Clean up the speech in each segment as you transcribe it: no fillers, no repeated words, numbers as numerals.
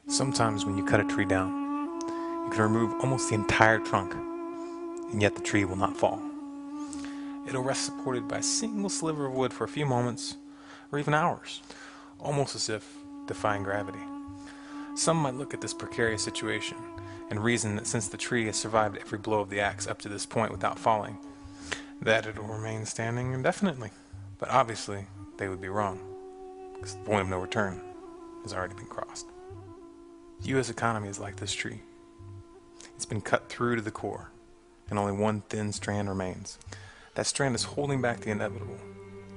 Sometimes when you cut a tree down, you can remove almost the entire trunk, and yet the tree will not fall. It'll rest supported by a single sliver of wood for a few moments, or even hours, almost as if defying gravity. Some might look at this precarious situation and reason that since the tree has survived every blow of the axe up to this point without falling, that it'll remain standing indefinitely. But obviously, they would be wrong, because the point of no return has already been crossed. The U.S. economy is like this tree. It's been cut through to the core, and only one thin strand remains. That strand is holding back the inevitable,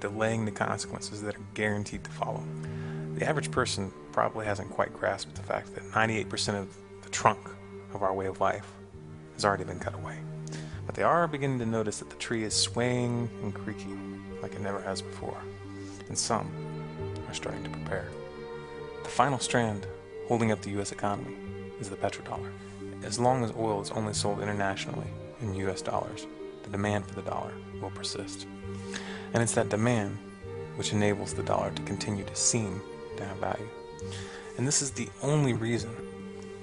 delaying the consequences that are guaranteed to follow. The average person probably hasn't quite grasped the fact that 98% of the trunk of our way of life has already been cut away. But they are beginning to notice that the tree is swaying and creaking like it never has before, and some are starting to prepare. The final strand holding up the U.S. economy is the petrodollar. As long as oil is only sold internationally in U.S. dollars, the demand for the dollar will persist. And it's that demand which enables the dollar to continue to seem to have value. And this is the only reason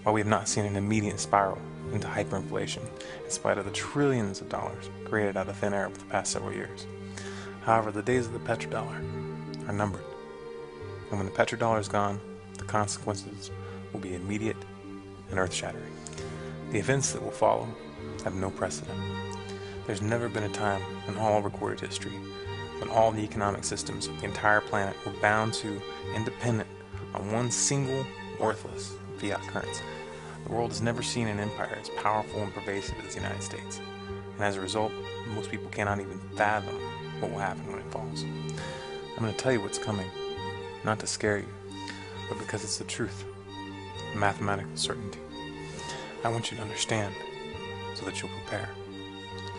why we have not seen an immediate spiral into hyperinflation in spite of the trillions of dollars created out of thin air over the past several years. However, the days of the petrodollar are numbered. And when the petrodollar is gone, the consequences will be immediate and earth-shattering. The events that will follow have no precedent. There's never been a time in all recorded history when all the economic systems of the entire planet were bound to and dependent on one single, worthless fiat currency. The world has never seen an empire as powerful and pervasive as the United States, and as a result, most people cannot even fathom what will happen when it falls. I'm going to tell you what's coming, not to scare you, but because it's the truth, mathematical certainty. I want you to understand so that you'll prepare,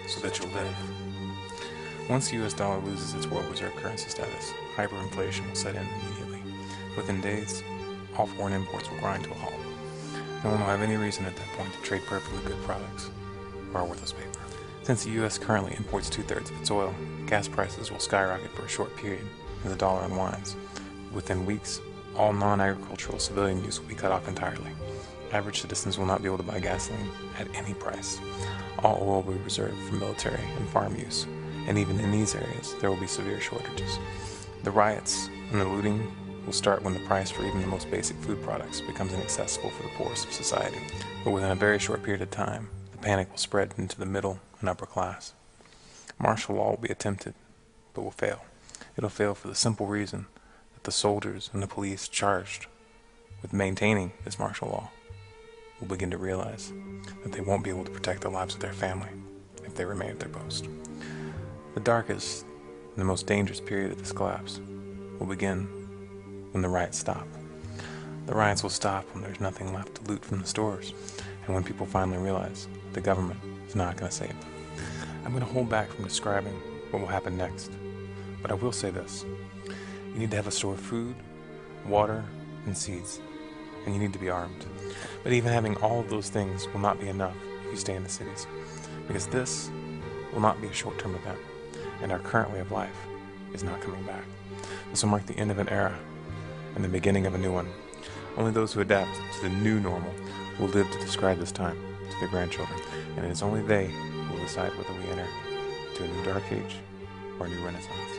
so that you'll live. Once the US dollar loses its world reserve currency status, hyperinflation will set in immediately. Within days, all foreign imports will grind to a halt. No one will have any reason at that point to trade perfectly good products for our worthless paper. Since the US currently imports 2/3 of its oil, gas prices will skyrocket for a short period as the dollar unwinds. Within weeks, all non-agricultural civilian use will be cut off entirely. Average citizens will not be able to buy gasoline at any price. All oil will be reserved for military and farm use, and even in these areas, there will be severe shortages. The riots and the looting will start when the price for even the most basic food products becomes inaccessible for the poorest of society. But within a very short period of time, the panic will spread into the middle and upper class. Martial law will be attempted, but will fail. It'll fail for the simple reason that the soldiers and the police charged with maintaining this martial law will begin to realize that they won't be able to protect the lives of their family if they remain at their post. The darkest and the most dangerous period of this collapse will begin when the riots stop. The riots will stop when there's nothing left to loot from the stores, and when people finally realize the government is not going to save them. I'm going to hold back from describing what will happen next, but I will say this. You need to have a store of food, water, and seeds, and you need to be armed. But even having all of those things will not be enough if you stay in the cities, because this will not be a short-term event, and our current way of life is not coming back. This will mark the end of an era and the beginning of a new one. Only those who adapt to the new normal will live to describe this time to their grandchildren, and it is only they who will decide whether we enter to a new dark age or a new renaissance.